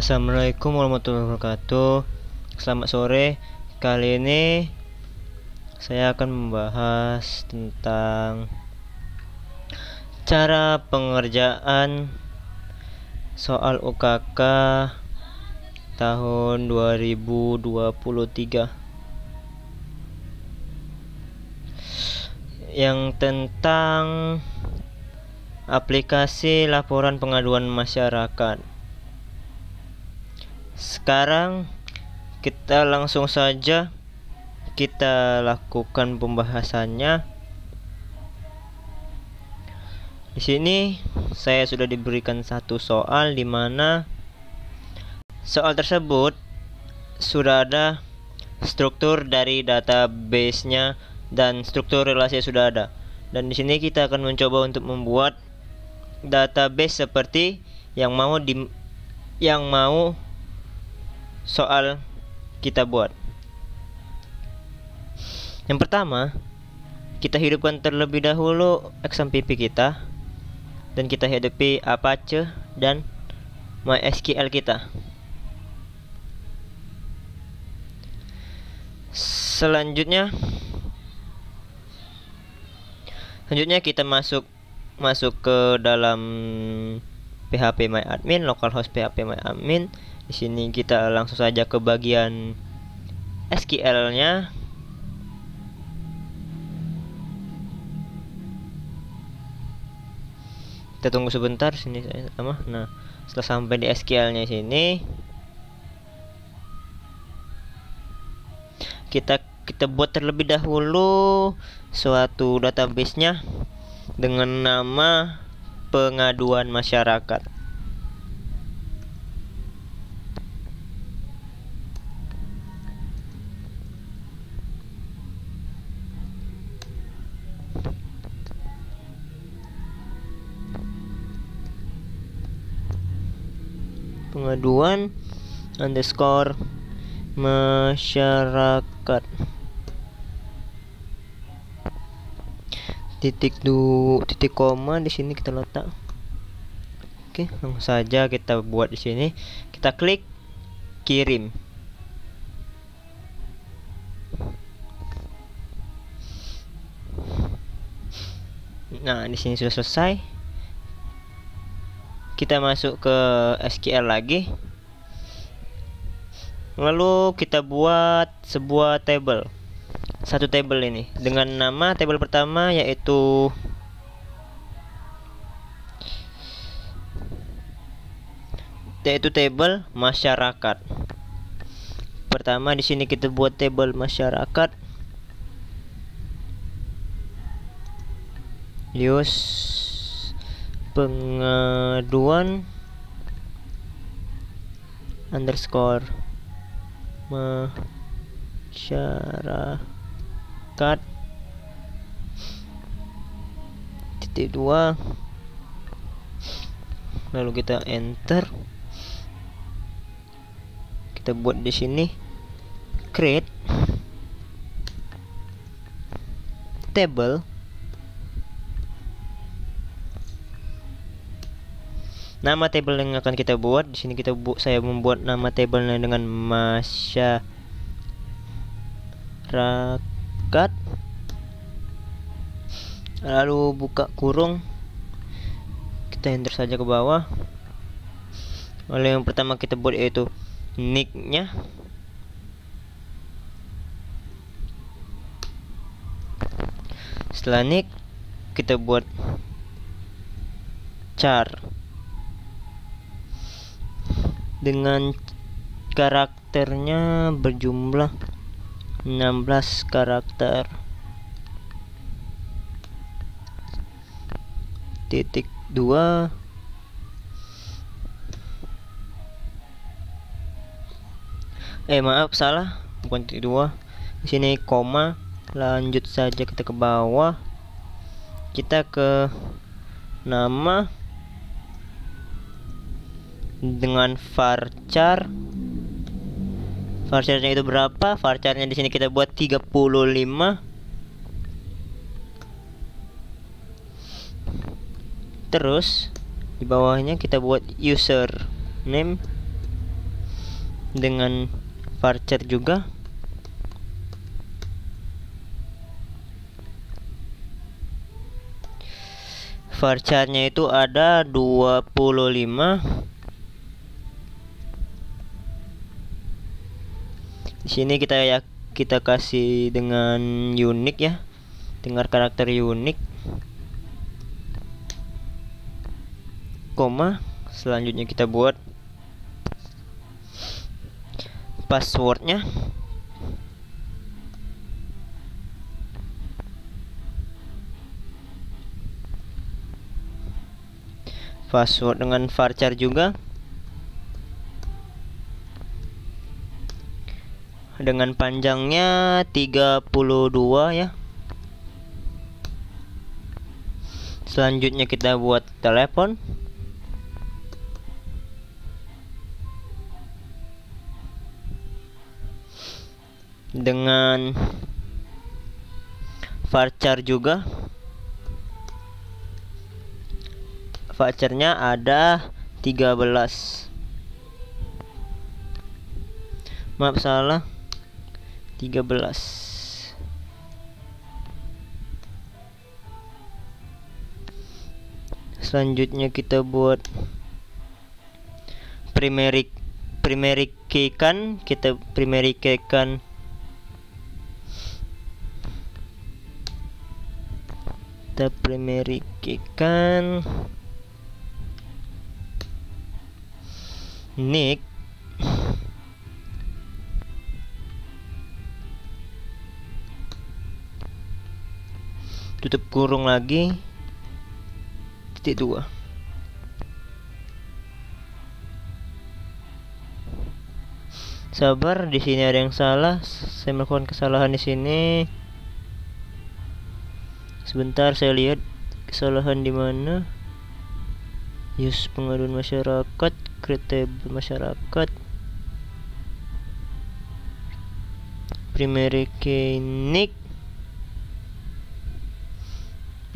Assalamualaikum warahmatullahi wabarakatuh. Selamat sore. Kali ini saya akan membahas tentang cara pengerjaan soal UKK tahun 2023 yang tentang aplikasi laporan pengaduan masyarakat. Sekarang kita langsung saja kita lakukan pembahasannya. Di sini saya sudah diberikan satu soal di mana soal tersebut sudah ada struktur dari database-nya dan struktur relasi sudah ada. Dan di sini kita akan mencoba untuk membuat database seperti yang mau soal kita buat. Yang pertama, kita hidupkan terlebih dahulu XMPP kita dan kita hidupi Apache dan MySQL kita. Selanjutnya kita masuk ke dalam PHP MyAdmin, localhost PHP MyAdmin. Di sini kita langsung saja ke bagian SQL-nya. Kita tunggu sebentar sini sama. Nah, setelah sampai di SQL-nya sini, kita buat terlebih dahulu suatu database-nya dengan nama pengaduan masyarakat. Pengaduan underscore masyarakat titik koma di sini kita letak. Oke, langsung saja kita buat di sini. Kita klik kirim. Nah, di sini sudah selesai. Kita masuk ke SQL lagi. Lalu kita buat sebuah table. Satu table ini dengan nama table pertama yaitu table masyarakat. Pertama di sini kita buat table masyarakat. Use pengaduan underscore masyarakat titik 2, lalu kita enter. Kita buat di sini create table. Nama table yang akan kita buat di sini saya membuat nama tablenya dengan masyarakat. Lalu buka kurung. Kita enter saja ke bawah. Lalu yang pertama kita buat yaitu nick-nya. Setelah nick kita buat char dengan karakternya berjumlah 16 karakter. Titik 2 maaf salah, bukan titik 2. Di sini koma. Lanjut saja kita ke bawah. Kita ke nama dengan varchar. Varcharnya itu berapa? Varcharnya di sini kita buat 35. Terus di bawahnya kita buat user name dengan varchar juga. Varcharnya itu ada 25. Di sini kita kasih dengan unik ya, dengan karakter unik, koma. Selanjutnya kita buat passwordnya. Password dengan varchar juga, dengan panjangnya 32 ya. Selanjutnya kita buat telepon. Dengan varchar juga. Varcharnya ada 13. Maaf, salah. 13. Selanjutnya kita buat primary key kan, kita primary key kan kita primary key kan nick tutup kurung lagi titik 2. Sabar, di sini ada yang salah. Saya melakukan kesalahan di sini. Sebentar, saya lihat kesalahan di mana. Use pengaduan masyarakat, create table masyarakat, primary key nick.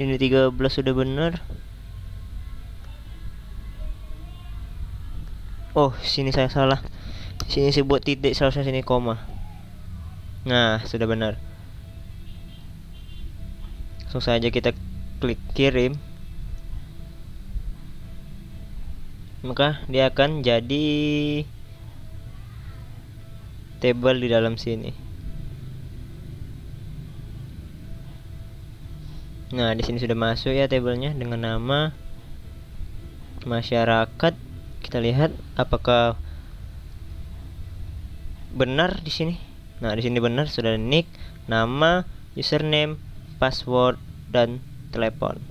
Ini 13 sudah benar. Oh, sini saya salah. Sini saya buat titik, seharusnya sini koma. Nah, sudah benar. Langsung saja kita klik kirim. Maka dia akan jadi table di dalam sini. Nah, di sini sudah masuk ya tabelnya dengan nama masyarakat. Kita lihat apakah benar di sini. Nah, di sini benar, sudah nick, nama, username, password, dan telepon.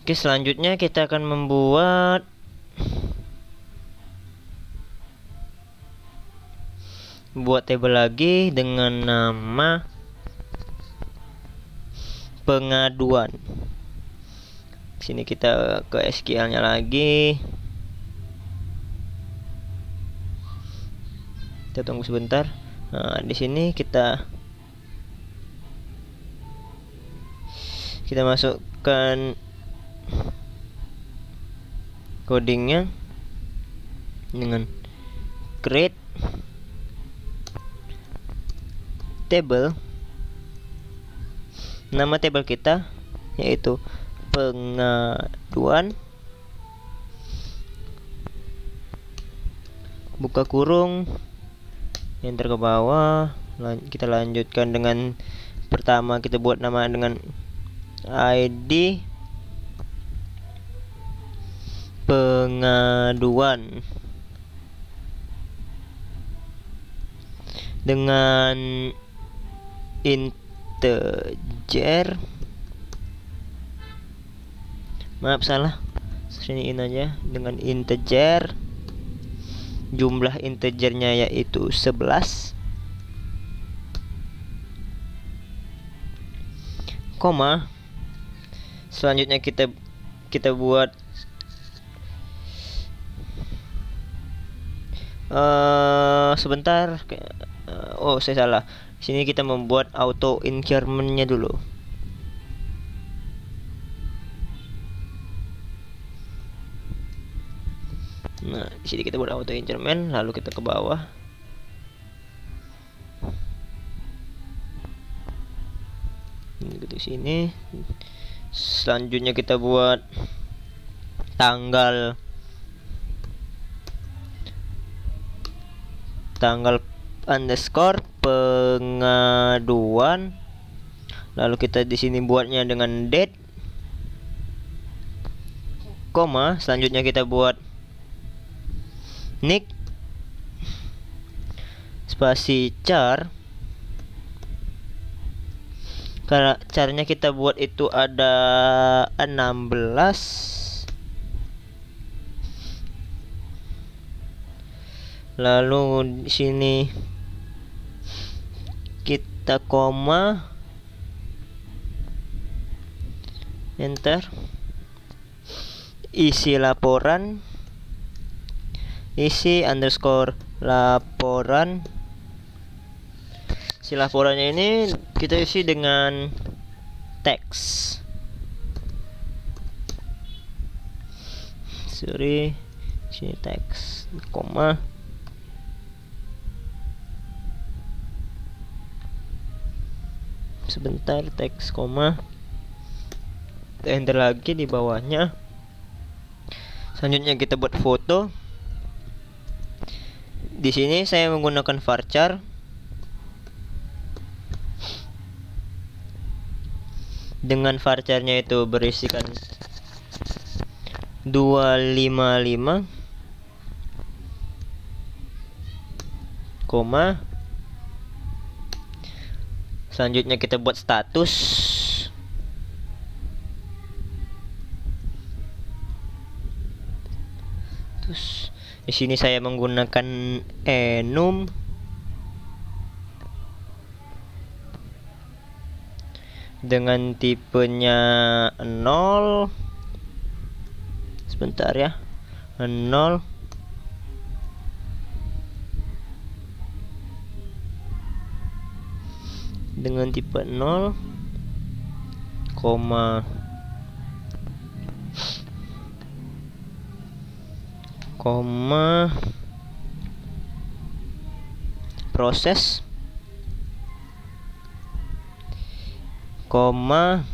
Oke, selanjutnya kita akan membuat table lagi dengan nama pengaduan. Sini kita ke SQL-nya lagi. Kita tunggu sebentar. Nah, di sini kita masukkan codingnya dengan create table. Nama table kita yaitu pengaduan, buka kurung, enter ke bawah. Kita lanjutkan dengan pertama, kita buat nama dengan ID pengaduan dengan integer. Maaf, salah. Siniin aja dengan integer. Jumlah integernya yaitu 11, koma. Selanjutnya kita buat sebentar. Oh, saya salah. Sini kita membuat auto increment-nya dulu. Nah, di sini kita buat auto increment, lalu kita ke bawah. Di sini. Selanjutnya kita buat tanggal underscore pengaduan. Lalu kita di sini buatnya dengan date, koma. Selanjutnya kita buat nick spasi char. Karena caranya kita buat itu ada 16. Lalu di sini kita koma, enter, isi laporan, isi underscore laporan. Si laporannya ini kita isi dengan teks. Sorry, sini teks, koma. Sebentar, teks, koma. Enter lagi di bawahnya. Selanjutnya kita buat foto. Di sini saya menggunakan varchar. Dengan varcharnya itu berisikan 255, koma. Selanjutnya kita buat status. Terus di sini saya menggunakan enum dengan tipenya 0. Sebentar ya, 0. Dengan tipe 0, koma, proses, koma,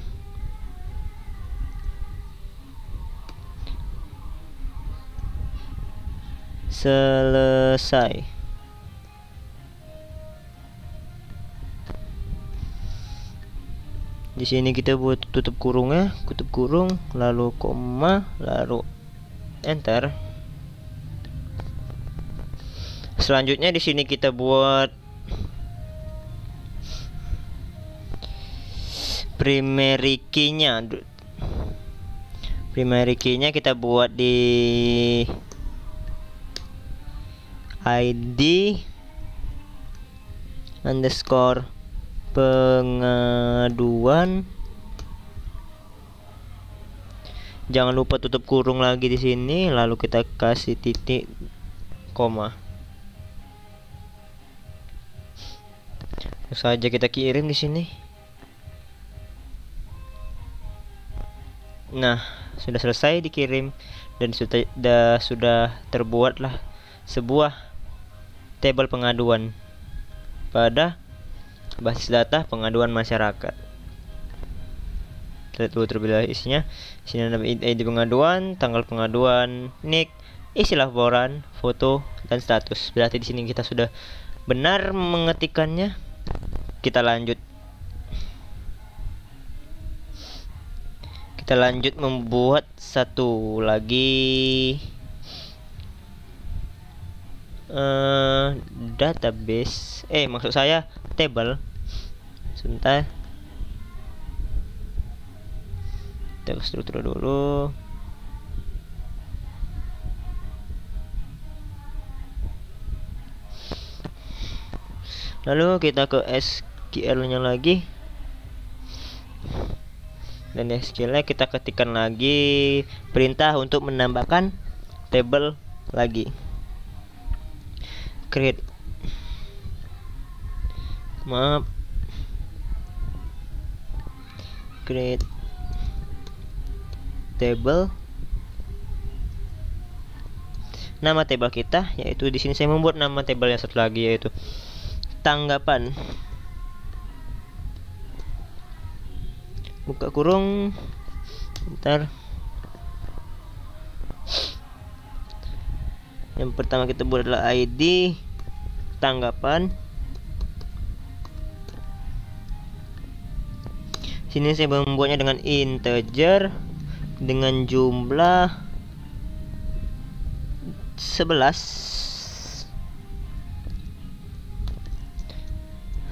selesai. Di sini kita buat tutup kurungnya, tutup kurung, lalu koma, lalu enter. Selanjutnya di sini kita buat primary key-nya. Primary key-nya kita buat di ID underscore pengaduan. Jangan lupa tutup kurung lagi di sini, lalu kita kasih titik, koma. Terus saja kita kirim di sini. Nah, sudah selesai dikirim dan sudah terbuatlah sebuah tabel pengaduan pada basis data pengaduan masyarakat. Lihat dulu terlebih dahulu isinya. Sini ada ID pengaduan, tanggal pengaduan, nick, isi laporan, foto, dan status. Berarti di sini kita sudah benar mengetikkannya. Kita lanjut. Kita lanjut membuat satu lagi database. Maksud saya table. Sebentar. Kita struktur dulu. Lalu kita ke SQL-nya lagi. Dan di SQL-nya kita ketikkan lagi perintah untuk menambahkan table lagi. Create table. nama tabel kita, yaitu di sini saya membuat nama tabel yang satu lagi, yaitu tanggapan. Buka kurung, bentar. Yang pertama kita buat adalah ID tanggapan. Sini saya membuatnya dengan integer dengan jumlah 11.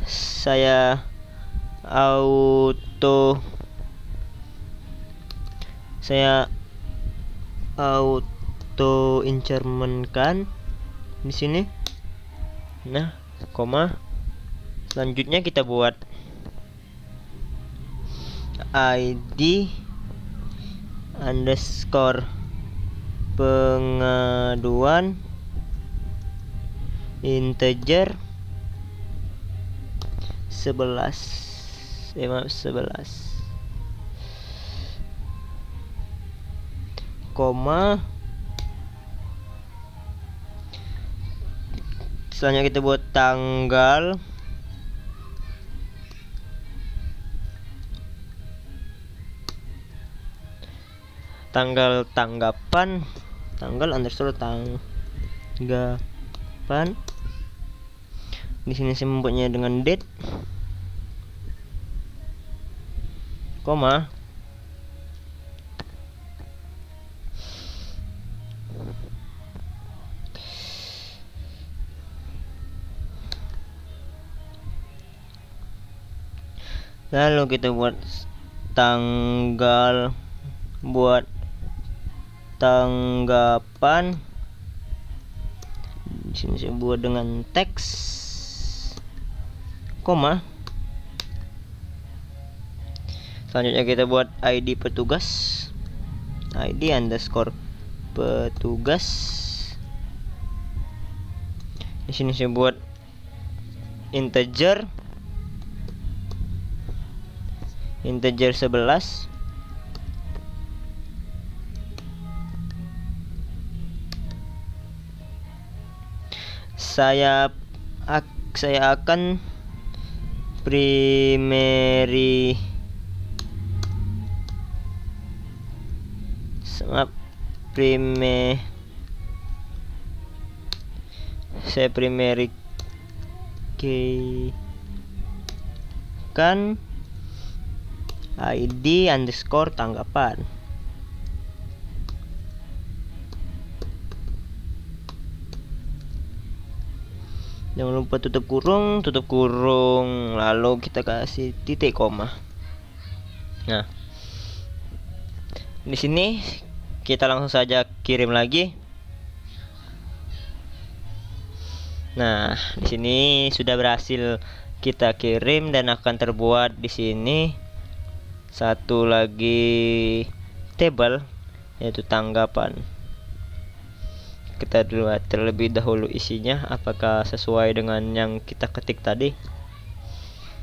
Saya auto increment-kan di sini. Nah, koma. Selanjutnya kita buat ID underscore pengaduan integer 11, koma. Selanjutnya kita buat tanggal tanggapan, tanggal underscore tanggapan. Di sini saya membuatnya dengan date, koma. Lalu kita buat tanggal, buat tanggapan. Di sini saya buat dengan teks, koma. Selanjutnya kita buat ID petugas, ID underscore petugas. Di sini saya buat integer 11. Saya akan primary key kan ID underscore tanggapan. Jangan lupa tutup kurung, lalu kita kasih titik koma. Nah, di sini kita langsung saja kirim lagi. Nah, di sini sudah berhasil kita kirim dan akan terbuat di sini satu lagi tabel, yaitu tanggapan. Kita lihat terlebih dahulu isinya apakah sesuai dengan yang kita ketik tadi.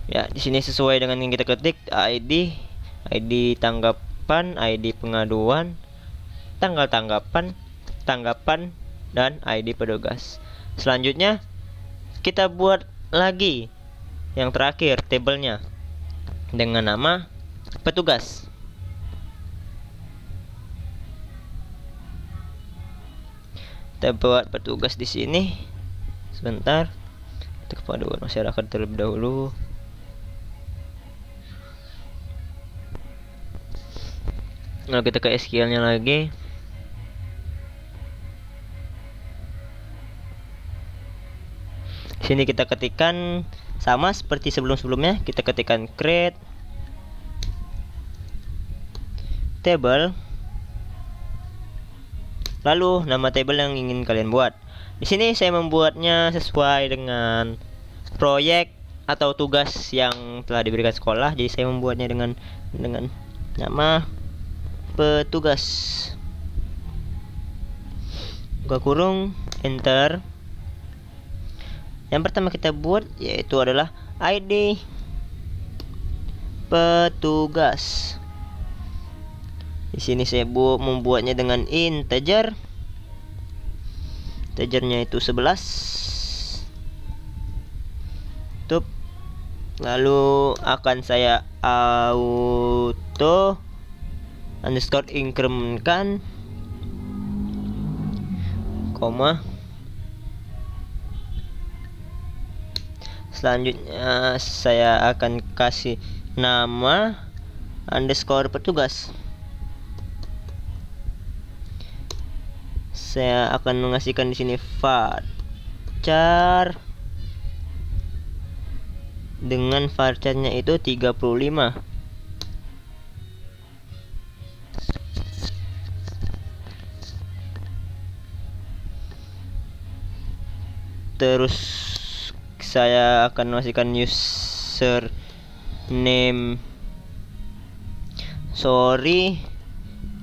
Ya, di sini sesuai dengan yang kita ketik, ID tanggapan, ID pengaduan, tanggal tanggapan, dan ID petugas. Selanjutnya kita buat lagi yang terakhir tabelnya dengan nama petugas. Kita buat petugas di sini. Sebentar. Kita kepada masyarakat terlebih dahulu. Lalu kita ke SQL-nya lagi. Sini kita ketikkan sama seperti sebelum-sebelumnya, kita ketikkan create table, lalu nama table yang ingin kalian buat. Di sini saya membuatnya sesuai dengan proyek atau tugas yang telah diberikan sekolah. Jadi saya membuatnya dengan nama petugas. Buka kurung, enter. Yang pertama kita buat yaitu adalah ID petugas. Di sini saya membuatnya dengan integer integernya itu 11. Tutup. Lalu akan saya auto underscore incrementkan, koma. Selanjutnya saya akan kasih nama underscore petugas. Saya akan mengasihkan di sini varchar dengan varcharnya itu 35. Terus saya akan masukkan username.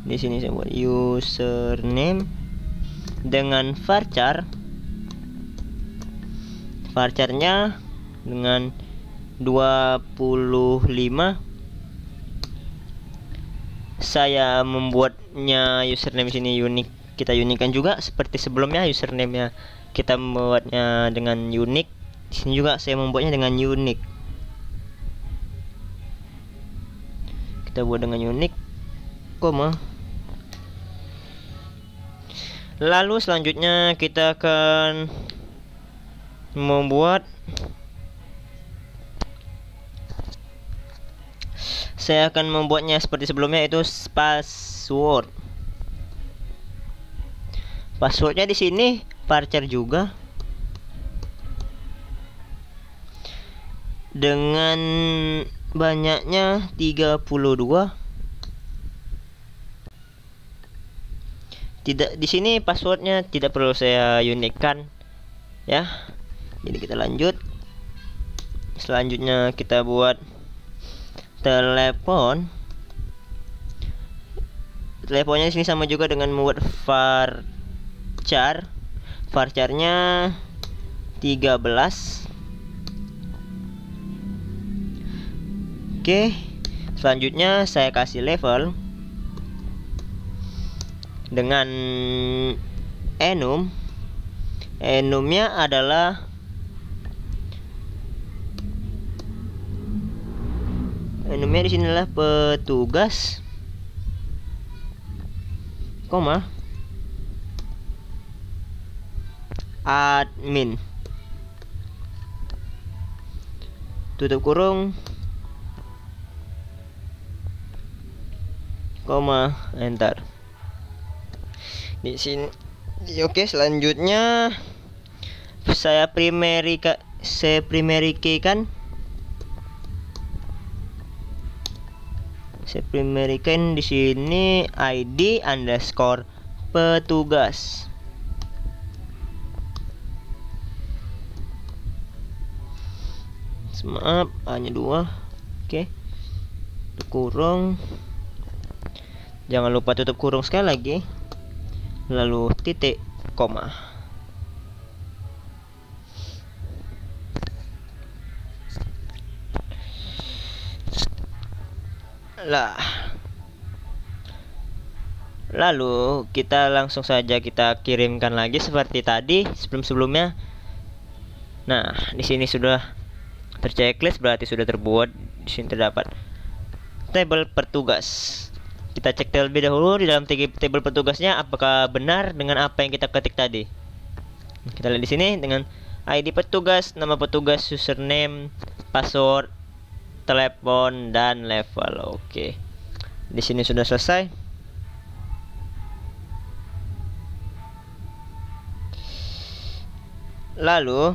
Di sini saya buat username dengan varcharnya dengan 25. Saya membuatnya username sini unik. Kita unikkan juga seperti sebelumnya, username-nya kita membuatnya dengan unik. Di sini juga saya membuatnya dengan unik. Kita buat dengan unik, koma. Lalu selanjutnya kita akan membuat, saya akan membuatnya seperti sebelumnya, itu password. Passwordnya di sini varchar juga dengan banyaknya 32. Tidak, di sini passwordnya tidak perlu saya unikkan ya. Jadi kita lanjut. Selanjutnya kita buat telepon. Teleponnya di sini sama juga dengan membuat varchar. Varcharnya 13. Oke. Selanjutnya saya kasih level dengan enum. Enumnya adalah di sini adalah petugas, koma, admin, tutup kurung, koma, enter. Di sini oke. Selanjutnya saya primary key kan. Saya primary kan di sini ID underscore petugas. Maaf, hanya 2. Oke. Tutup kurung. Jangan lupa tutup kurung sekali lagi. Lalu titik, koma. Lalu kita langsung saja kita kirimkan lagi seperti tadi sebelumnya. Nah, di sini sudah terchecklist, berarti sudah terbuat. Di sini terdapat tabel petugas. Kita cek terlebih dahulu di dalam tabel petugasnya apakah benar dengan apa yang kita ketik tadi. Kita lihat di sini dengan ID petugas, nama petugas, username, password, telepon, dan level. Oke. Di sini sudah selesai. Lalu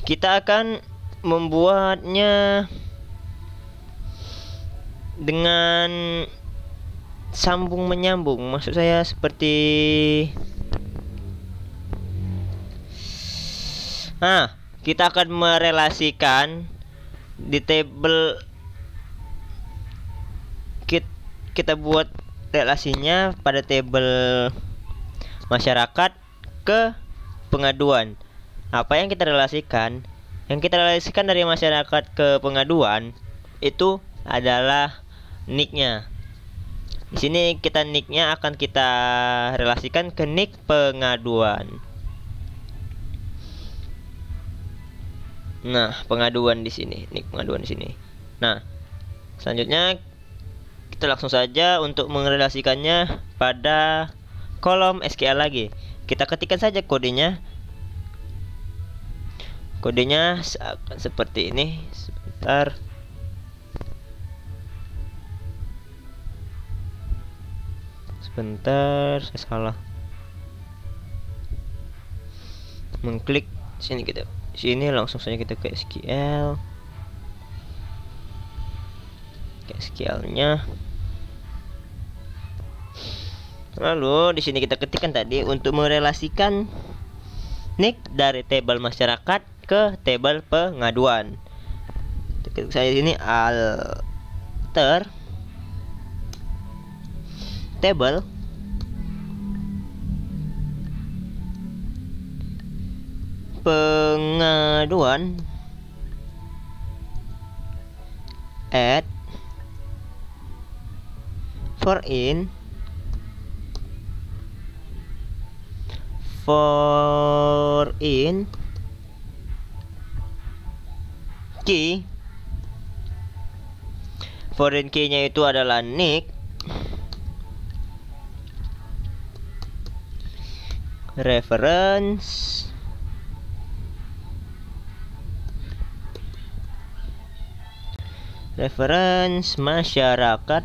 kita akan membuatnya dengan sambung menyambung. Maksud saya seperti kita akan merelasikan di tabel, kita buat relasinya pada tabel masyarakat ke pengaduan. Apa yang kita relasikan? Yang kita relasikan dari masyarakat ke pengaduan itu adalah nicknya. Di sini kita nicknya akan kita relasikan ke nick pengaduan. Nah, pengaduan di sini, nick pengaduan di sini. Nah, selanjutnya kita langsung saja untuk merelasikannya pada kolom SQL lagi. Kita ketikkan saja kodenya. Kodenya akan seperti ini. Sebentar. Sebentar, saya salah. Mengklik sini kita. Sini langsung saja kita ke SQL. Ke SQL-nya. Lalu di sini kita ketikkan tadi untuk merelasikan nick dari tabel masyarakat ke tabel pengaduan. Saya ini alter table pengaduan add for in key. Foreign key-nya itu adalah nick, reference, masyarakat,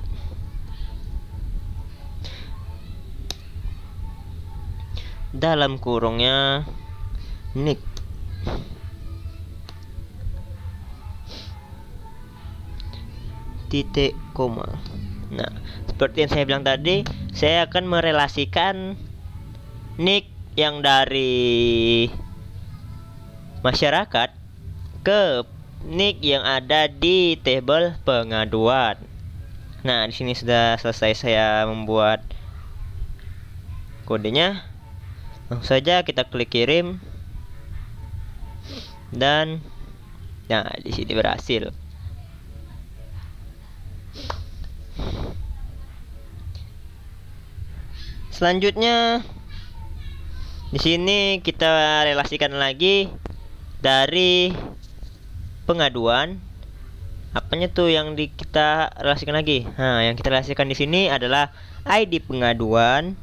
dalam kurungnya nick. Titik koma. Nah, seperti yang saya bilang tadi, saya akan merelasikan nick yang dari masyarakat ke nick yang ada di tabel pengaduan. Nah, di sini sudah selesai saya membuat kodenya. Langsung saja kita klik kirim. Dan nah, di sini berhasil. Selanjutnya di sini kita relasikan lagi dari pengaduan. Apanya tuh yang kita relasikan lagi? Nah, yang kita relasikan di sini adalah ID pengaduan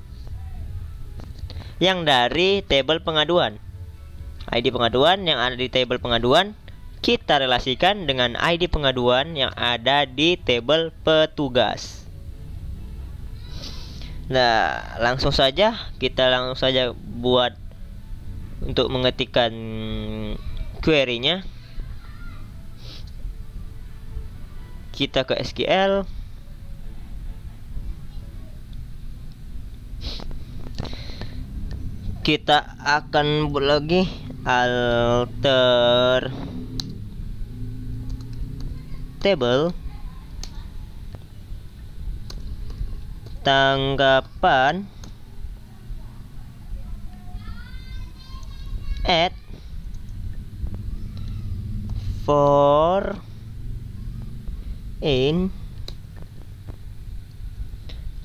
yang dari tabel pengaduan. ID pengaduan yang ada di tabel pengaduan kita relasikan dengan ID pengaduan yang ada di tabel petugas. Nah, langsung saja kita buat untuk mengetikkan query-nya. Kita ke SQL. Kita akan buat lagi alter table tanggapan add for in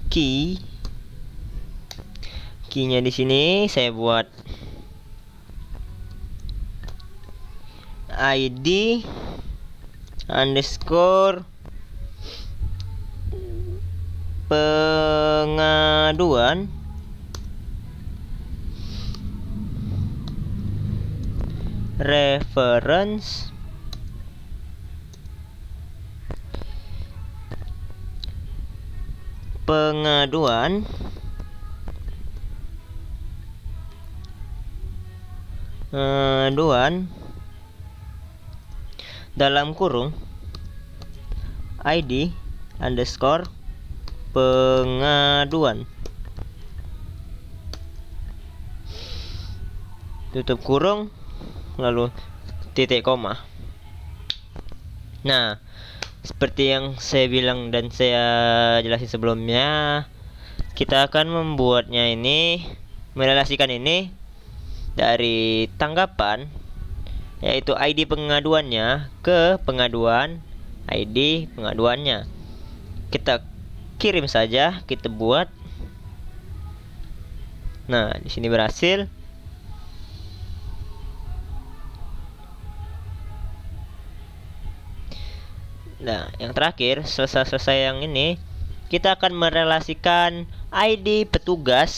key-nya di sini saya buat ID underscore pengaduan reference pengaduan dalam kurung ID underscore pengaduan tutup kurung lalu titik koma. Nah, seperti yang saya bilang dan saya jelasin sebelumnya, kita akan membuatnya ini, merelasikan ini dari tanggapan, yaitu ID pengaduannya ke pengaduan ID pengaduannya. Kita kirim saja, kita buat. Nah, di sini berhasil. Nah, yang terakhir, selesai yang ini, kita akan merelasikan ID petugas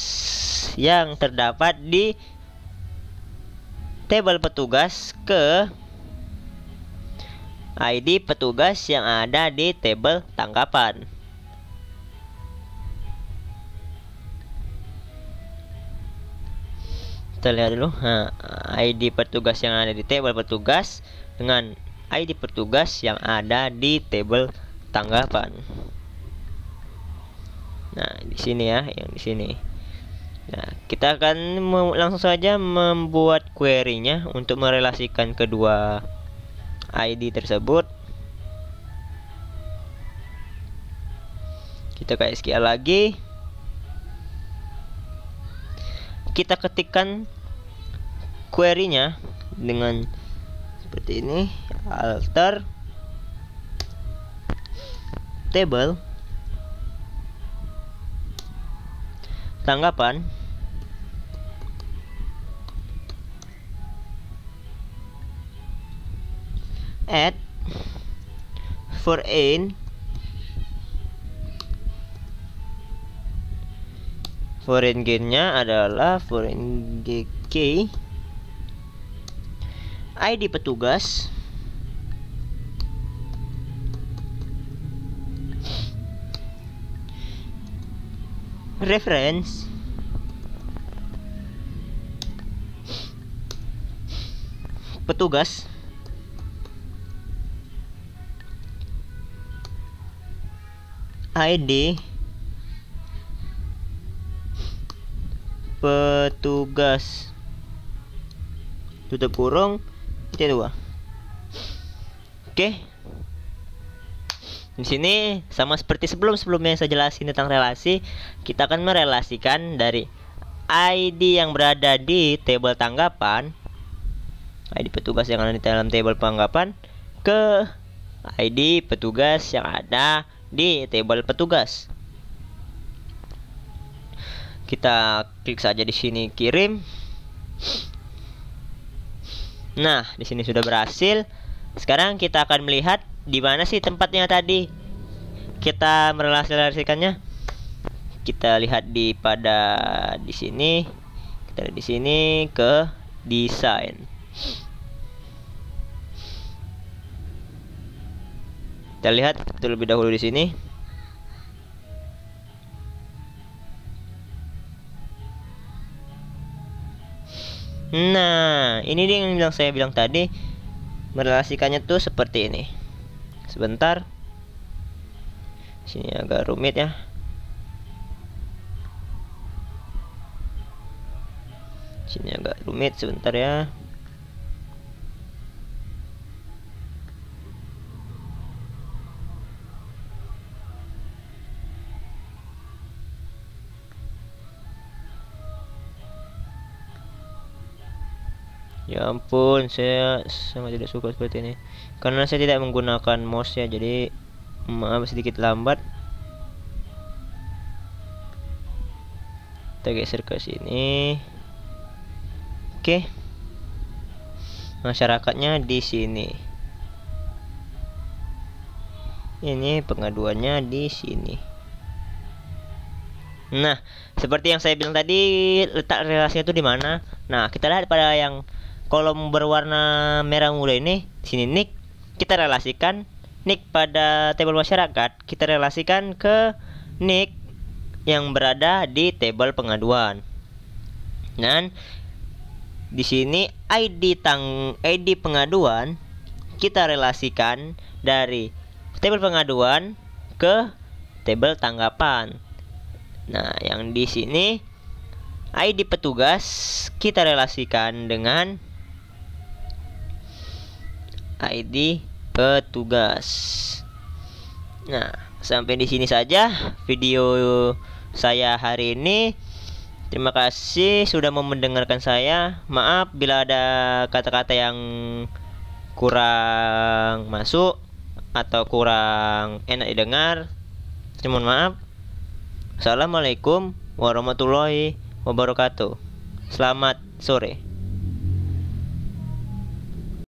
yang terdapat di tabel petugas ke ID petugas yang ada di tabel tanggapan. Kita lihat dulu. Nah, ID petugas yang ada di tabel petugas dengan ID petugas yang ada di tabel tanggapan. Nah, di sini ya, yang di sini. Nah, kita akan langsung saja membuat query-nya untuk merelasikan kedua ID tersebut. Kita ke SQL lagi. Kita ketikkan query-nya dengan seperti ini, alter table tanggapan add foreign gain-nya adalah foreign key ID petugas reference petugas ID petugas tutup kurung titik 2. Oke. Di sini sama seperti sebelumnya saya jelasin tentang relasi, kita akan merelasikan dari ID yang berada di tabel tanggapan, ID petugas yang ada di dalam tabel tanggapan, ke ID petugas yang ada di tabel petugas. Kita klik saja di sini kirim. Nah, di sini sudah berhasil. Sekarang kita akan melihat di mana sih tempatnya tadi kita merelasikannya. Kita lihat di sini. Kita lihat di sini ke desain. Kita lihat terlebih dahulu di sini. Nah, ini dia yang saya bilang tadi, merelasikannya tuh seperti ini. Sebentar, sini agak rumit ya. Sini agak rumit, sebentar ya. Ya ampun, saya sangat tidak suka seperti ini karena saya tidak menggunakan mouse ya, jadi maaf sedikit lambat. Kita geser ke sini. Oke. Masyarakatnya di sini. Ini pengaduannya di sini. Nah, seperti yang saya bilang tadi, letak relasinya itu di mana? Nah, kita lihat pada yang kolom berwarna merah muda ini, sini nick, kita relasikan nick pada tabel masyarakat, kita relasikan ke nick yang berada di tabel pengaduan. Dan di sini ID pengaduan kita relasikan dari tabel pengaduan ke tabel tanggapan. Nah, yang di sini ID petugas kita relasikan dengan ID petugas. Nah, sampai di sini saja video saya hari ini. Terima kasih sudah mau mendengarkan saya. Maaf bila ada kata-kata yang kurang masuk atau kurang enak didengar. Mohon maaf. Assalamualaikum warahmatullahi wabarakatuh. Selamat sore.